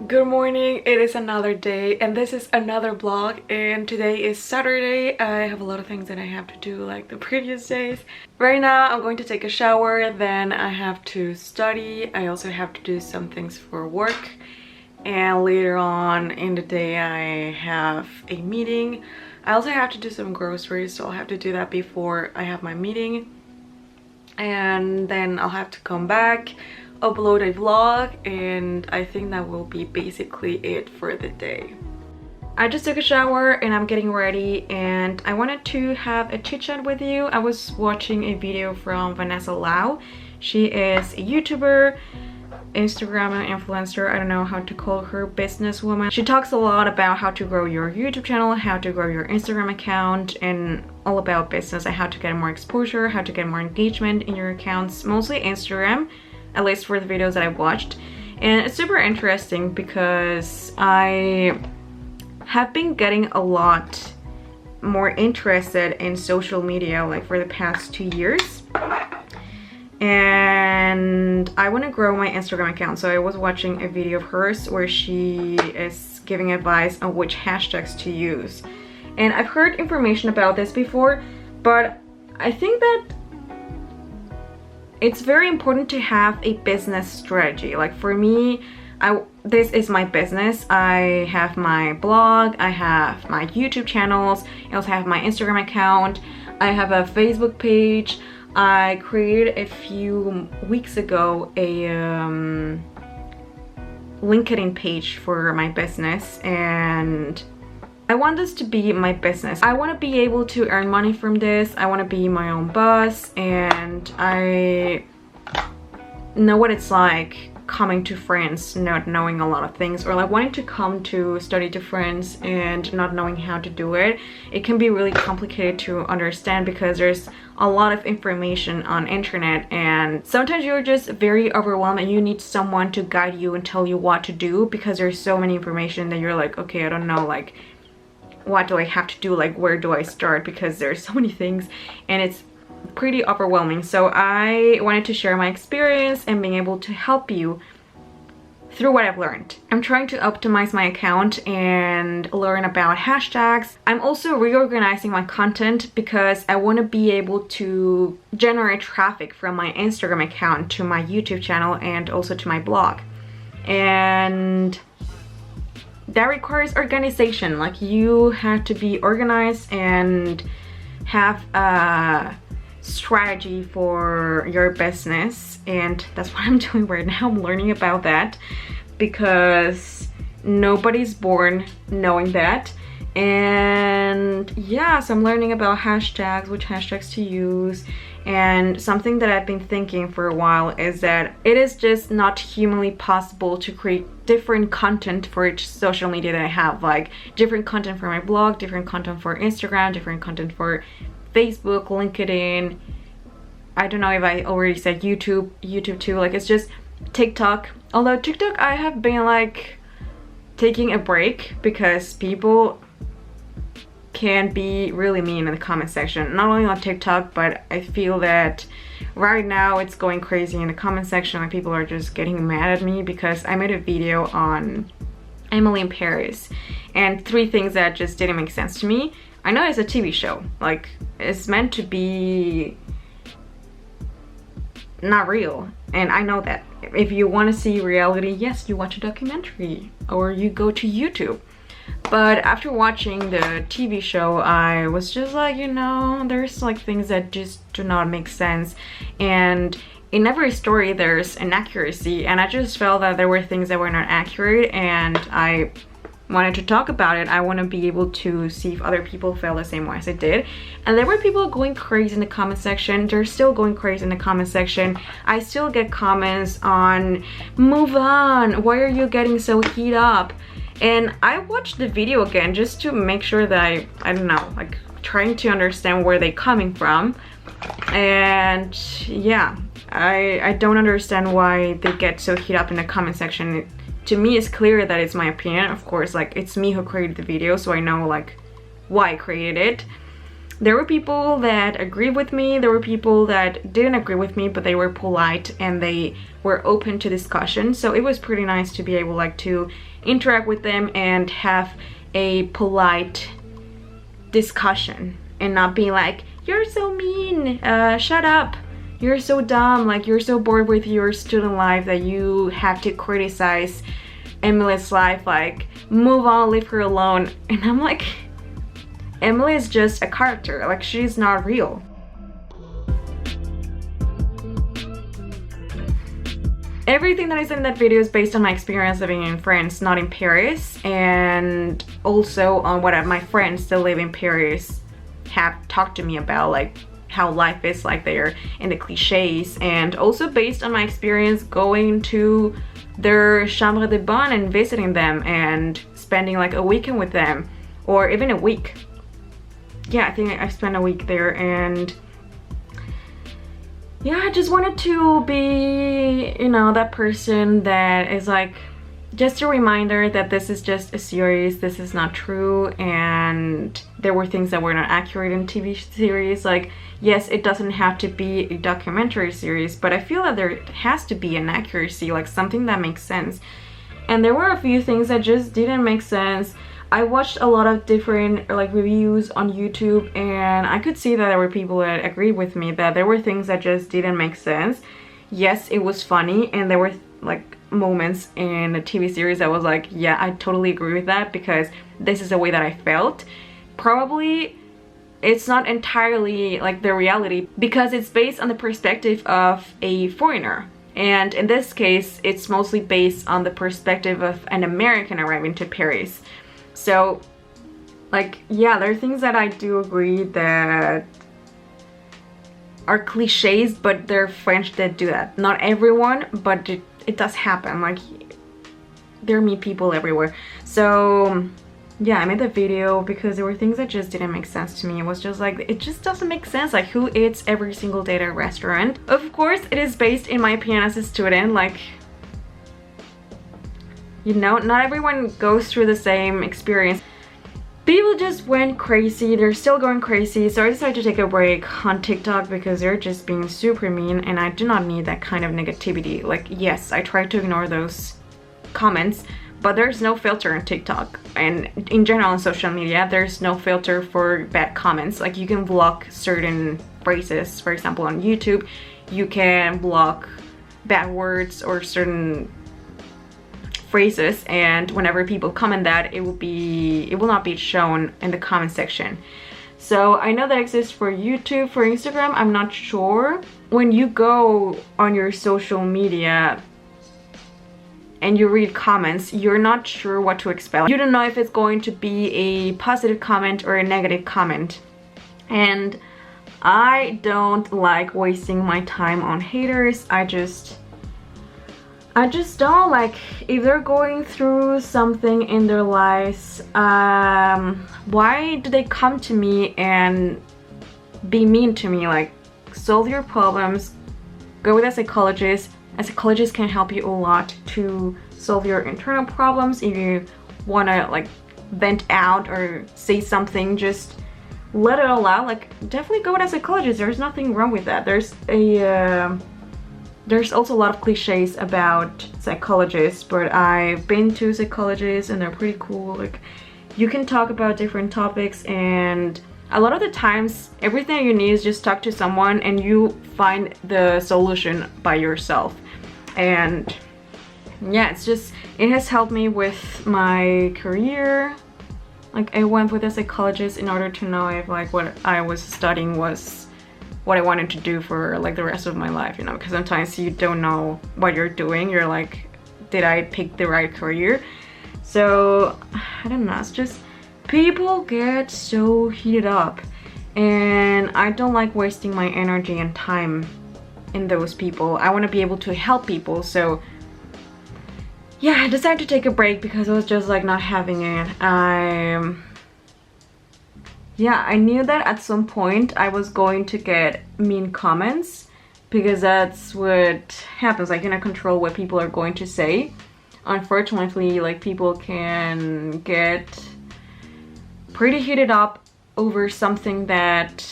Good morning, it is another day and this is another vlog, and today is Saturday. I have a lot of things that I have to do like the previous days. Right now I'm going to take a shower, then I have to study. I also have to do some things for work, and later on in the day I have a meeting. I also have to do some groceries, so I'll have to do that before I have my meeting, and then I'll have to come back, upload a vlog, and I think that will be basically it for the day. I just took a shower and I'm getting ready, and I wanted to have a chit chat with you. I was watching a video from Vanessa Lau. She is a YouTuber, Instagram influencer, I don't know how to call her, businesswoman. She talks a lot about how to grow your YouTube channel, how to grow your Instagram account, and all about business and how to get more exposure, how to get more engagement in your accounts, mostly Instagram, at least for the videos that I've watched. And it's super interesting because I have been getting a lot more interested in social media like for the past 2 years, and I want to grow my Instagram account. So I was watching a video of hers where she is giving advice on which hashtags to use, and I've heard information about this before, but I think that it's very important to have a business strategy. Like for me, this is my business. I have my blog, I have my YouTube channels, I also have my Instagram account, I have a Facebook page. I created a few weeks ago a LinkedIn page for my business, and I want this to be my business. I want to be able to earn money from this. I want to be my own boss, and I know what it's like coming to France not knowing a lot of things, or like wanting to come to study to France and not knowing how to do it. It can be really complicated to understand because there's a lot of information on internet, and sometimes you're just very overwhelmed and you need someone to guide you and tell you what to do because there's so many information that you're like, okay, I don't know, like what do I have to do, like where do I start, because there's so many things and it's pretty overwhelming. So I wanted to share my experience and being able to help you through what I've learned. I'm trying to optimize my account and learn about hashtags. I'm also reorganizing my content because I want to be able to generate traffic from my Instagram account to my YouTube channel and also to my blog, and that requires organization. Like you have to be organized and have a strategy for your business, and that's what I'm doing right now. I'm learning about that because nobody's born knowing that. And yeah, so I'm learning about hashtags, which hashtags to use. And something that I've been thinking for a while is that it is just not humanly possible to create different content for each social media that I have. Like different content for my blog, different content for Instagram, different content for Facebook, LinkedIn. I don't know if I already said YouTube too. Like it's just TikTok. Although TikTok, I have been like taking a break because people can be really mean in the comment section, not only on TikTok, but I feel that right now it's going crazy in the comment section. Like people are just getting mad at me because I made a video on Emily in Paris and 3 things that just didn't make sense to me. I know it's a TV show, like it's meant to be not real, and I know that. If you want to see reality, yes, you watch a documentary or you go to YouTube. But after watching the TV show, I was just like, you know, there's like things that just do not make sense, and in every story there's inaccuracy, and I just felt that there were things that were not accurate, and I wanted to talk about it. I want to be able to see if other people felt the same way as I did. And there were people going crazy in the comment section. They're still going crazy in the comment section. I still get comments on, move on, why are you getting so heat up? And I watched the video again just to make sure that I don't know, like trying to understand where they're coming from. And yeah, I don't understand why they get so heat up in the comment section. To me, it's clear that it's my opinion. Of course, like it's me who created the video, so I know like why I created it. There were people that agreed with me, there were people that didn't agree with me, but they were polite and they were open to discussion. So it was pretty nice to be able like to interact with them and have a polite discussion and not be like, you're so mean, shut up, you're so dumb, like you're so bored with your student life that you have to criticize Emily's life, like move on, leave her alone. And I'm like, Emily is just a character, like she's not real. Everything that I said in that video is based on my experience living in France, not in Paris, and also on what my friends that live in Paris have talked to me about, like how life is like there and the cliches, and also based on my experience going to their chambre de bonne and visiting them and spending like a weekend with them, or even a week. Yeah, I think I spent a week there, and yeah, I just wanted to be, you know, that person that is like just a reminder that this is just a series, this is not true, and there were things that were not accurate in TV series. Like, yes, it doesn't have to be a documentary series, but I feel that there has to be an accuracy, like something that makes sense. And there were a few things that just didn't make sense. I watched a lot of different like reviews on YouTube, and I could see that there were people that agreed with me that there were things that just didn't make sense. Yes, it was funny, and there were like moments in the TV series that was like, yeah, I totally agree with that because this is the way that I felt. Probably it's not entirely like the reality because it's based on the perspective of a foreigner. And in this case, it's mostly based on the perspective of an American arriving to Paris. So, like, yeah, there are things that I do agree that are cliches, but they're French that do that. Not everyone, but it does happen. Like, there are mean people everywhere. So, yeah, I made the video because there were things that just didn't make sense to me. It was just like, it just doesn't make sense. Like, who eats every single day at a restaurant? Of course, it is based, in my opinion, as a student. Like, you know, not everyone goes through the same experience. People just went crazy. They're still going crazy. So I decided to take a break on TikTok because they're just being super mean, and I do not need that kind of negativity. Like, yes, I try to ignore those comments, but there's no filter on TikTok, and in general on social media there's no filter for bad comments. Like, you can block certain phrases. For example, on YouTube you can block bad words or certain phrases, and whenever people comment that, it will not be shown in the comment section. So I know that exists for YouTube. For Instagram, I'm not sure. When you go on your social media and you read comments, you're not sure what to expect. You don't know if it's going to be a positive comment or a negative comment. And I don't like wasting my time on haters. I just don't. Like, if they're going through something in their lives, why do they come to me and be mean to me? Like, solve your problems, go with a psychologist. A psychologist can help you a lot to solve your internal problems. If you want to like vent out or say something, just let it all out. Like, definitely go with a psychologist. There's nothing wrong with that. There's also a lot of cliches about psychologists, but I've been to psychologists and they're pretty cool. Like, you can talk about different topics, and a lot of the times everything you need is just talk to someone and you find the solution by yourself. And yeah, it has helped me with my career. Like, I went with a psychologist in order to know if like what I was studying was what I wanted to do for like the rest of my life, you know, because sometimes you don't know what you're doing. You're like, did I pick the right career? So I don't know, it's just people get so heated up, and I don't like wasting my energy and time in those people. I want to be able to help people. So yeah, I decided to take a break because I was just like not having it. Yeah, I knew that at some point I was going to get mean comments because that's what happens. I cannot control what people are going to say. Unfortunately, like, people can get pretty heated up over something that,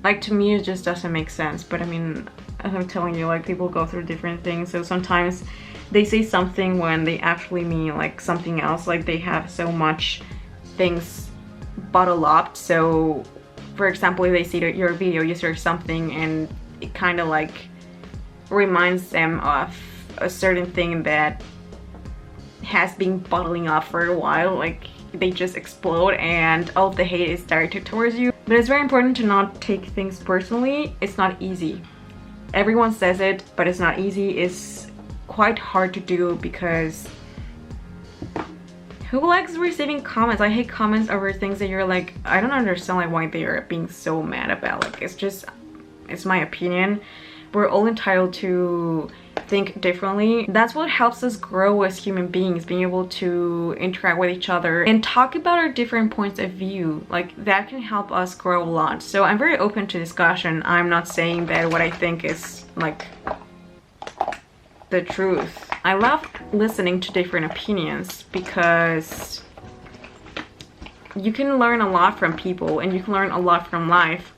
like, to me it just doesn't make sense. But I mean, as I'm telling you, like, people go through different things, so sometimes they say something when they actually mean like something else. Like, they have so much things bottled up. So for example, if they see that your video, you search something and it kind of like reminds them of a certain thing that has been bottling up for a while, like they just explode and all of the hate is directed towards you. But it's very important to not take things personally. It's not easy. Everyone says it, but it's not easy. It's quite hard to do because who likes receiving comments? I hate comments over things that you're like, I don't understand like why they are being so mad about. Like, it's my opinion. We're all entitled to think differently. That's what helps us grow as human beings, being able to interact with each other and talk about our different points of view. Like, that can help us grow a lot. So I'm very open to discussion. I'm not saying that what I think is like the truth. I love listening to different opinions because you can learn a lot from people, and you can learn a lot from life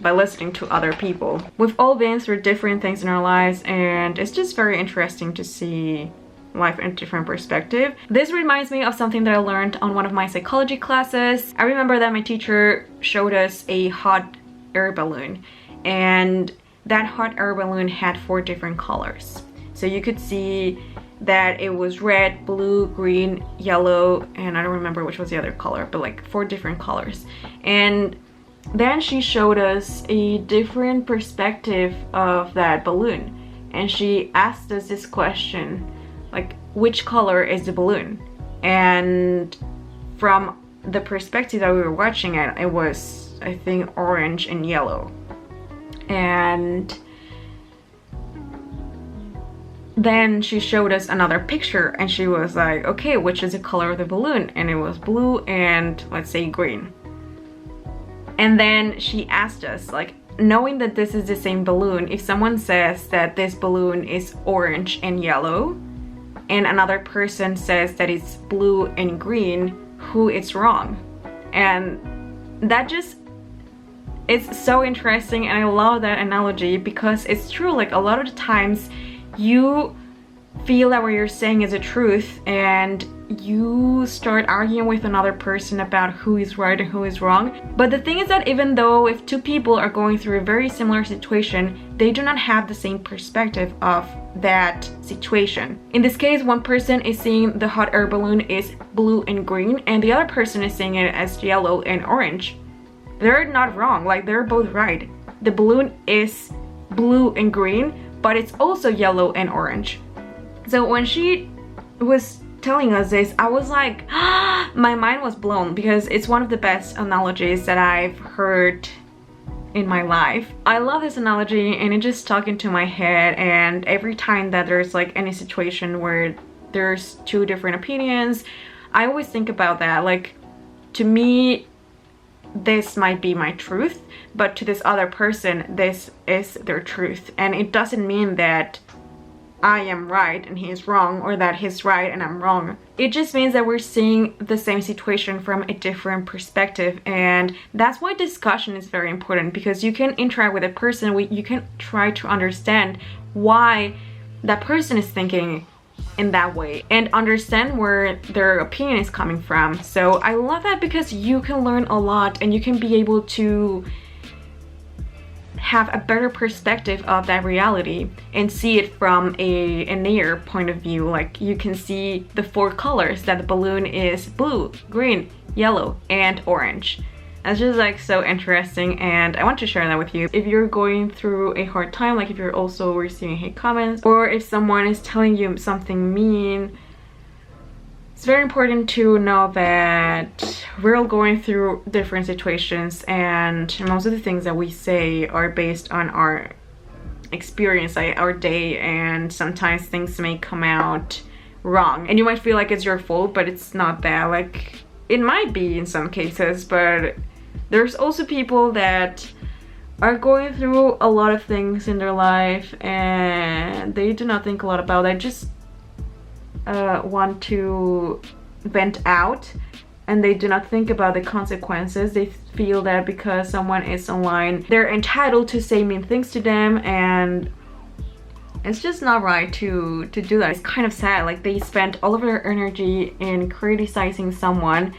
by listening to other people. We've all been through different things in our lives, and it's just very interesting to see life in a different perspective. This reminds me of something that I learned on one of my psychology classes. I remember that my teacher showed us a hot air balloon, and that hot air balloon had 4 different colors. So you could see that it was red, blue, green, yellow, and I don't remember which was the other color, but like 4 different colors. And then she showed us a different perspective of that balloon, and she asked us this question, like, which color is the balloon? And from the perspective that we were watching it was, I think, orange and yellow. And then she showed us another picture and she was like, okay, which is the color of the balloon? And it was blue and, let's say, green. And then she asked us, like, knowing that this is the same balloon, if someone says that this balloon is orange and yellow and another person says that it's blue and green, who is wrong? And that just, it's so interesting, and I love that analogy because it's true. Like, a lot of the times you feel that what you're saying is the truth and you start arguing with another person about who is right and who is wrong. But the thing is that even though if 2 people are going through a very similar situation, they do not have the same perspective of that situation. In this case, one person is seeing the hot air balloon is blue and green, and the other person is seeing it as yellow and orange. They're not wrong, like, they're both right. The balloon is blue and green, but it's also yellow and orange. So when she was telling us this, I was like, my mind was blown, because it's one of the best analogies that I've heard in my life. I love this analogy, and it just stuck into my head, and every time that there's like any situation where there's 2 different opinions, I always think about that. Like, to me, this might be my truth, but to this other person, this is their truth. And it doesn't mean that I am right and he is wrong, or that he's right and I'm wrong. It just means that we're seeing the same situation from a different perspective, and that's why discussion is very important, because you can interact with a person, you can try to understand why that person is thinking in that way and understand where their opinion is coming from. So I love that, because you can learn a lot and you can be able to have a better perspective of that reality and see it from a near point of view. Like, you can see the 4 colors, that the balloon is blue, green, yellow, and orange. It's just like so interesting, and I want to share that with you. If you're going through a hard time, like if you're also receiving hate comments, or if someone is telling you something mean, it's very important to know that we're all going through different situations, and most of the things that we say are based on our experience, like our day, and sometimes things may come out wrong and you might feel like it's your fault, but it's not that. Like, it might be in some cases, but there's also people that are going through a lot of things in their life and they do not think a lot about it. Just want to vent out and they do not think about the consequences. They feel that because someone is online, they're entitled to say mean things to them, and it's just not right to do that. It's kind of sad, like they spent all of their energy in criticizing someone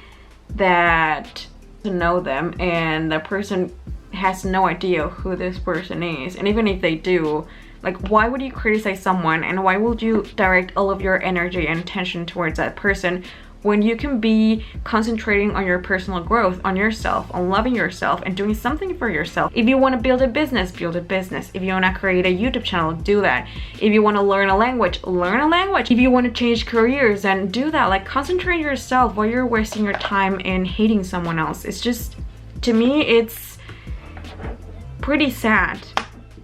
that doesn't know them, and the person has no idea who this person is. And even if they do, like, why would you criticize someone, and why would you direct all of your energy and attention towards that person when you can be concentrating on your personal growth, on yourself, on loving yourself, and doing something for yourself? If you want to build a business, build a business. If you want to create a YouTube channel, do that. If you want to learn a language, learn a language. If you want to change careers, then do that. Like, concentrate on yourself while you're wasting your time in hating someone else. It's just, to me, it's pretty sad,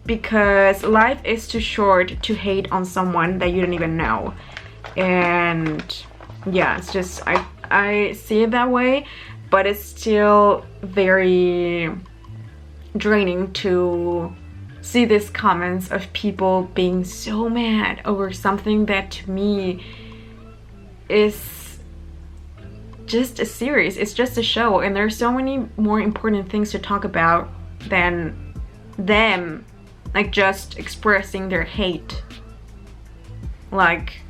because life is too short to hate on someone that you don't even know. And yeah, it's just, I see it that way, but it's still very draining to see these comments of people being so mad over something that to me is just a series. It's just a show, and there's so many more important things to talk about than them like just expressing their hate. Like,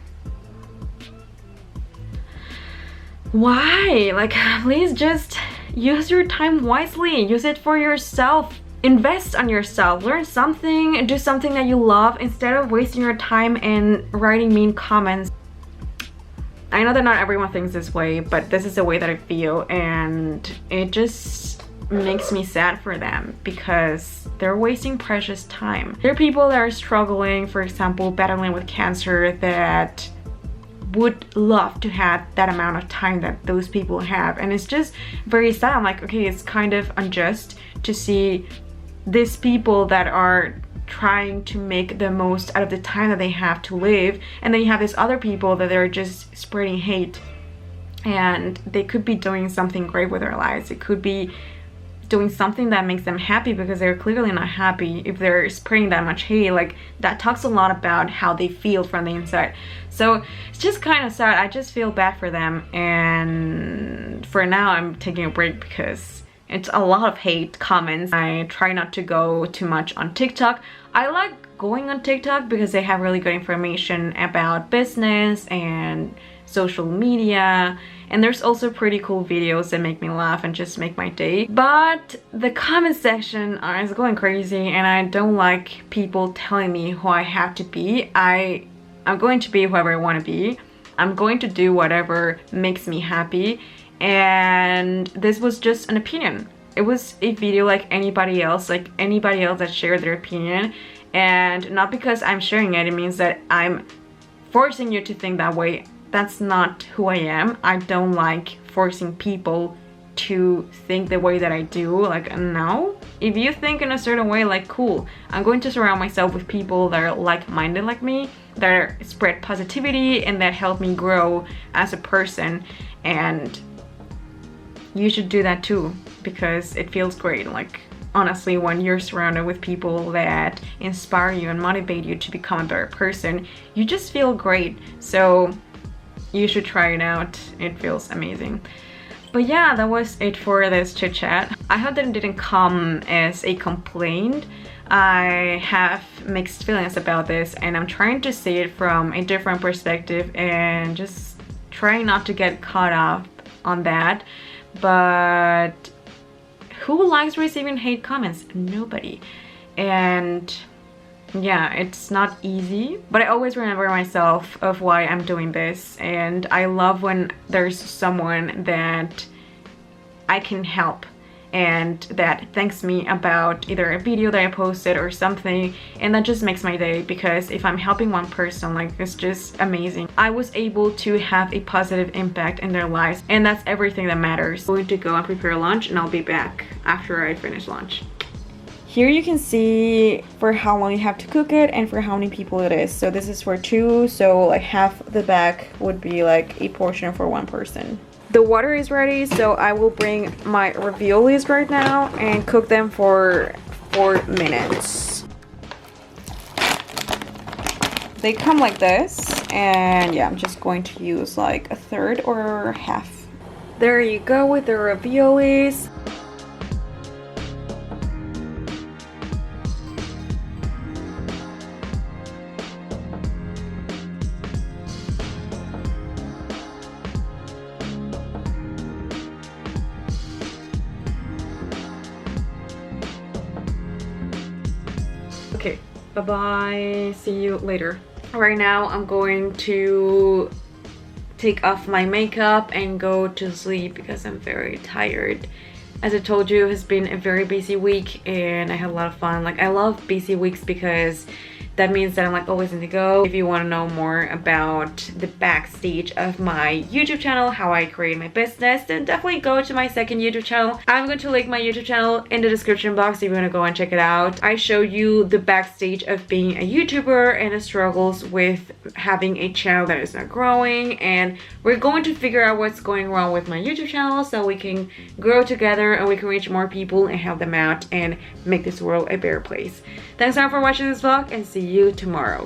why? Like, please just use your time wisely. Use it for yourself. Invest on yourself. Learn something, do something that you love, instead of wasting your time in writing mean comments. I know that not everyone thinks this way, but this is the way that I feel, and it just makes me sad for them, because they're wasting precious time. There are people that are struggling, for example, battling with cancer, that would love to have that amount of time that those people have, and it's just very sad. I'm like, okay, it's kind of unjust to see these people that are trying to make the most out of the time that they have to live, and then you have these other people that they're just spreading hate, and they could be doing something great with their lives. It could be doing something that makes them happy, because they're clearly not happy if they're spreading that much hate. Like, that talks a lot about how they feel from the inside. So it's just kind of sad. I just feel bad for them, and for now I'm taking a break because it's a lot of hate comments. I try not to go too much on TikTok. I like going on TikTok because they have really good information about business and social media, and there's also pretty cool videos that make me laugh and just make my day. But the comment section is going crazy, and I don't like people telling me who I have to be. I'm going to be whoever I want to be. I'm going to do whatever makes me happy, and this was just an opinion. It was a video like anybody else that shared their opinion, and not because I'm sharing it, it means that I'm forcing you to think that way. That's not who I am. I don't like forcing people to think the way that I do. Like, no. If you think in a certain way, like, cool. I'm going to surround myself with people that are like-minded like me, that spread positivity and that help me grow as a person. And you should do that too, because it feels great. Like, honestly, when you're surrounded with people that inspire you and motivate you to become a better person, you just feel great. So you should try it out. It feels amazing. But yeah, that was it for this chit chat. I hope that it didn't come as a complaint. I have mixed feelings about this, and I'm trying to see it from a different perspective and just trying not to get caught up on that. But who likes receiving hate comments? Nobody. And yeah, it's not easy, but I always remember myself of why I'm doing this, and I love when there's someone that I can help and that thanks me about either a video that I posted or something, and that just makes my day, because if I'm helping one person, like, it's just amazing. I was able to have a positive impact in their lives, and that's everything that matters. I'm going to go and prepare lunch, and I'll be back after I finish lunch. Here you can see for how long you have to cook it and for how many people it is. So this is for 2, so like half the bag would be like a portion for 1 person. The water is ready, so I will bring my raviolis right now and cook them for 4 minutes. They come like this, and yeah, I'm just going to use like 1/3 or half there you go with the raviolis. Okay, bye bye, see you later. Right now I'm going to take off my makeup and go to sleep because I'm very tired. As I told you, it's been a very busy week and I had a lot of fun. Like, I love busy weeks because that means that I'm like always in the go. If you want to know more about the backstage of my YouTube channel, how I create my business, then definitely go to my second YouTube channel. I'm going to link my YouTube channel in the description box if you want to go and check it out. I show you the backstage of being a YouTuber and the struggles with having a channel that is not growing, and we're going to figure out what's going wrong with my YouTube channel so we can grow together and we can reach more people and help them out and make this world a better place. Thanks so much for watching this vlog and see you tomorrow.